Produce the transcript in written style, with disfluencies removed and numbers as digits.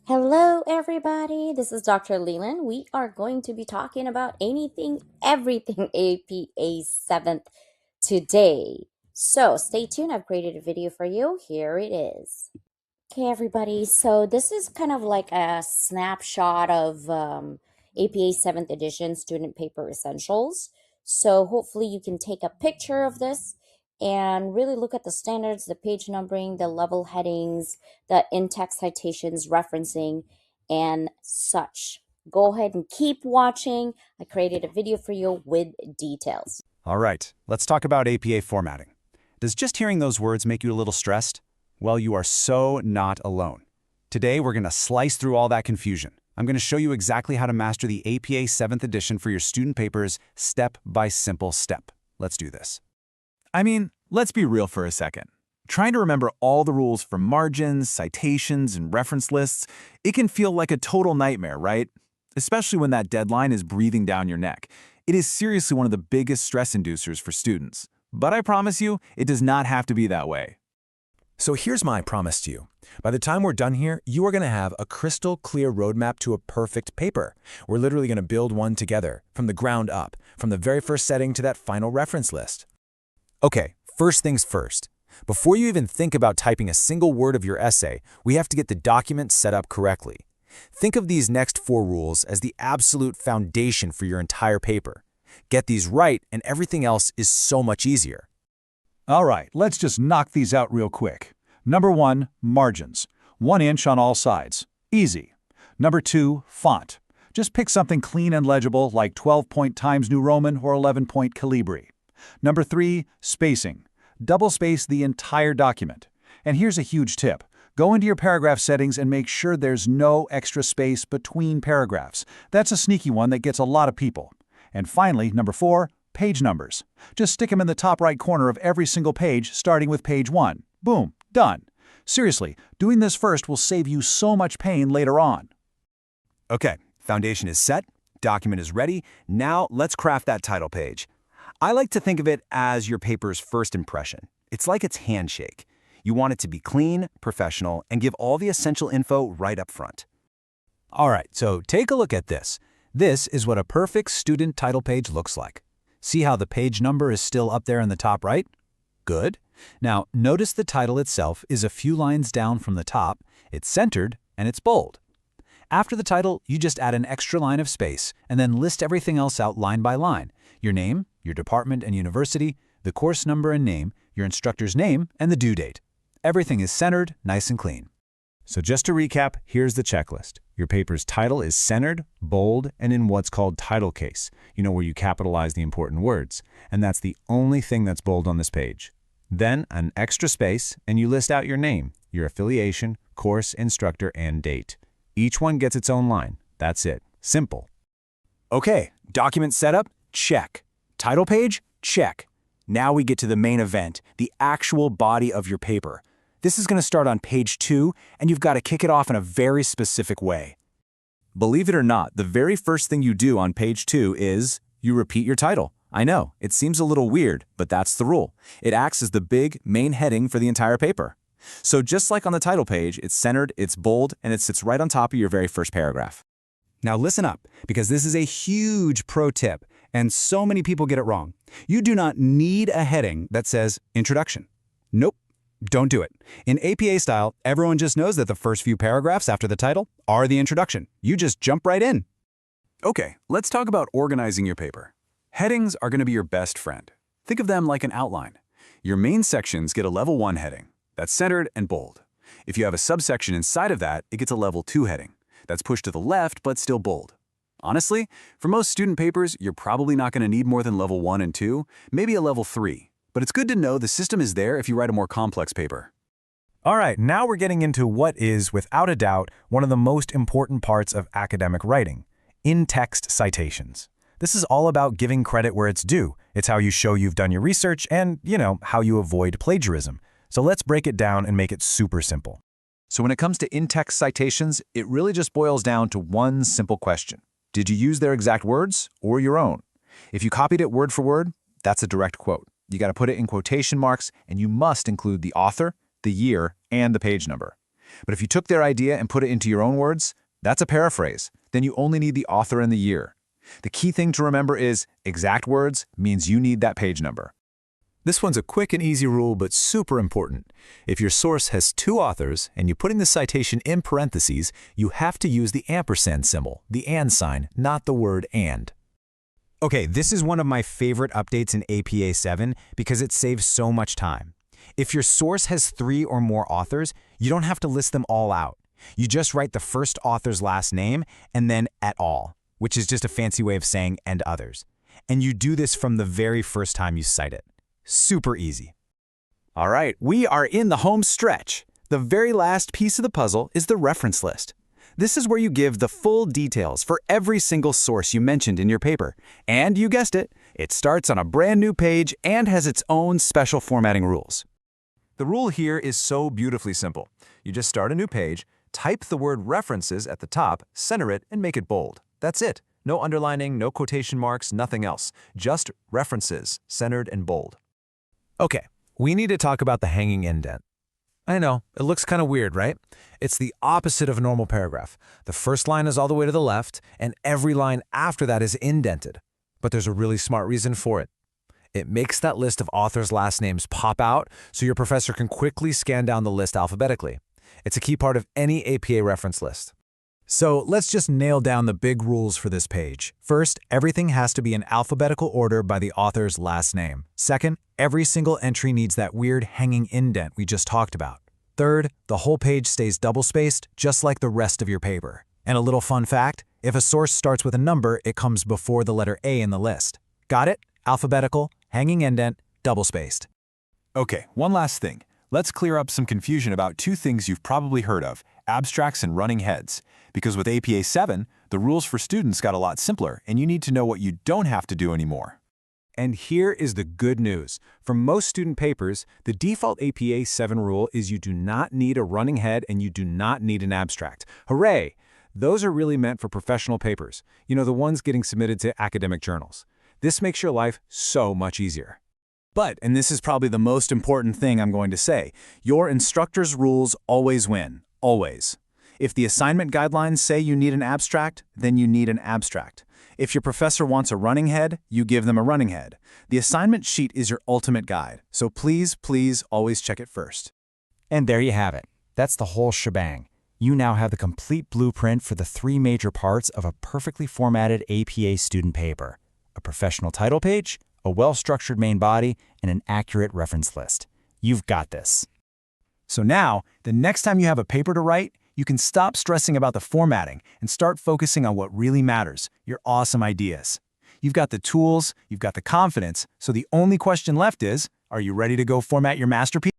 Hello, everybody. This is Dr. Leland. We are going to be talking about anything, everything APA 7th today. So stay tuned. I've created a video for you. Here it is. Okay, everybody. So this is kind of like a snapshot of APA 7th edition student paper essentials. So hopefully you can take a picture of this and really look at the standards, the page numbering, the level headings, the in-text citations, referencing, and such. Go ahead and keep watching. I created a video for you with details. All right, let's talk about APA formatting. Does just hearing those words make you a little stressed? Well, you are so not alone. Today, we're going to slice through all that confusion. I'm going to show you exactly how to master the APA 7th edition for your student papers step by simple step. Let's do this. I mean, let's be real for a second. Trying to remember all the rules for margins, citations, and reference lists, it can feel like a total nightmare, right? Especially when that deadline is breathing down your neck. It is seriously one of the biggest stress inducers for students. But I promise you, it does not have to be that way. So here's my promise to you. By the time we're done here, you are going to have a crystal clear roadmap to a perfect paper. We're literally going to build one together, from the ground up, from the very first setting to that final reference list. Okay, first things first. Before you even think about typing a single word of your essay, we have to get the document set up correctly. Think of these next 4 rules as the absolute foundation for your entire paper. Get these right, and everything else is so much easier. All right, let's just knock these out real quick. Number 1, margins. 1 inch on all sides. Easy. Number 2, font. Just pick something clean and legible like 12-point Times New Roman or 11-point Calibri. Number 3, spacing. Double space the entire document. And here's a huge tip. Go into your paragraph settings and make sure there's no extra space between paragraphs. That's a sneaky one that gets a lot of people. And finally, number 4, page numbers. Just stick them in the top right corner of every single page, starting with page 1. Boom, done. Seriously, doing this first will save you so much pain later on. Okay, foundation is set, document is ready. Now let's craft that title page. I like to think of it as your paper's first impression. It's like its handshake. You want it to be clean, professional, and give all the essential info right up front. All right, so take a look at this. This is what a perfect student title page looks like. See how the page number is still up there in the top right? Good. Now, notice the title itself is a few lines down from the top, it's centered, and it's bold. After the title, you just add an extra line of space, and then list everything else out line by line. Your name, your department and university, the course number and name, your instructor's name, and the due date. Everything is centered, nice and clean. So just to recap, here's the checklist. Your paper's title is centered, bold, and in what's called title case. You know, where you capitalize the important words. And that's the only thing that's bold on this page. Then an extra space, and you list out your name, your affiliation, course, instructor, and date. Each one gets its own line. That's it. Simple. Okay, document setup? Check. Title page? Check. Now we get to the main event, the actual body of your paper. This is going to start on page 2, and you've got to kick it off in a very specific way. Believe it or not, the very first thing you do on page 2 is you repeat your title. I know, it seems a little weird, but that's the rule. It acts as the big, main heading for the entire paper. So just like on the title page, it's centered, it's bold, and it sits right on top of your very first paragraph. Now listen up, because this is a huge pro tip, and so many people get it wrong. You do not need a heading that says Introduction. Nope. Don't do it. In APA style, everyone just knows that the first few paragraphs after the title are the introduction. You just jump right in. Okay, let's talk about organizing your paper. Headings are going to be your best friend. Think of them like an outline. Your main sections get a level 1 heading. That's centered and bold. If you have a subsection inside of that, it gets a level 2 heading. That's pushed to the left, but still bold. Honestly, for most student papers, you're probably not going to need more than level 1 and 2, maybe a level 3. But it's good to know the system is there if you write a more complex paper. All right, now we're getting into what is, without a doubt, one of the most important parts of academic writing, in-text citations. This is all about giving credit where it's due. It's how you show you've done your research and, how you avoid plagiarism. So let's break it down and make it super simple. So when it comes to in-text citations, it really just boils down to one simple question. Did you use their exact words or your own? If you copied it word for word, that's a direct quote. You got to put it in quotation marks, and you must include the author, the year, and the page number. But if you took their idea and put it into your own words, that's a paraphrase. Then you only need the author and the year. The key thing to remember is exact words means you need that page number. This one's a quick and easy rule, but super important. If your source has two authors and you're putting the citation in parentheses, you have to use the ampersand symbol, the and sign, not the word and. Okay, this is one of my favorite updates in APA 7 because it saves so much time. If your source has 3 or more authors, you don't have to list them all out. You just write the first author's last name and then et al., which is just a fancy way of saying and others. And you do this from the very first time you cite it. Super easy. All right, we are in the home stretch. The very last piece of the puzzle is the reference list. This is where you give the full details for every single source you mentioned in your paper. And you guessed it, it starts on a brand new page and has its own special formatting rules. The rule here is so beautifully simple. You just start a new page, type the word references at the top, center it, and make it bold. That's it. No underlining, no quotation marks, nothing else. Just references, centered and bold. Okay, we need to talk about the hanging indent. I know, it looks kind of weird, right? It's the opposite of a normal paragraph. The first line is all the way to the left, and every line after that is indented. But there's a really smart reason for it. It makes that list of authors' last names pop out so your professor can quickly scan down the list alphabetically. It's a key part of any APA reference list. So let's just nail down the big rules for this page. First, everything has to be in alphabetical order by the author's last name. Second, every single entry needs that weird hanging indent we just talked about. Third, the whole page stays double-spaced just like the rest of your paper. And a little fun fact, if a source starts with a number, it comes before the letter A in the list. Got it? Alphabetical, hanging indent, double-spaced. Okay, one last thing. Let's clear up some confusion about 2 things you've probably heard of, abstracts and running heads. Because with APA 7, the rules for students got a lot simpler, and you need to know what you don't have to do anymore. And here is the good news. For most student papers, the default APA 7 rule is you do not need a running head and you do not need an abstract. Hooray! Those are really meant for professional papers, you know, the ones getting submitted to academic journals. This makes your life so much easier. But, and this is probably the most important thing I'm going to say, your instructor's rules always win. Always. If the assignment guidelines say you need an abstract, then you need an abstract. If your professor wants a running head, you give them a running head. The assignment sheet is your ultimate guide, so please, please always check it first. And there you have it. That's the whole shebang. You now have the complete blueprint for the 3 major parts of a perfectly formatted APA student paper: a professional title page, a well-structured main body, and an accurate reference list. You've got this. So now, the next time you have a paper to write, you can stop stressing about the formatting and start focusing on what really matters, your awesome ideas. You've got the tools, you've got the confidence, so the only question left is, are you ready to go format your masterpiece?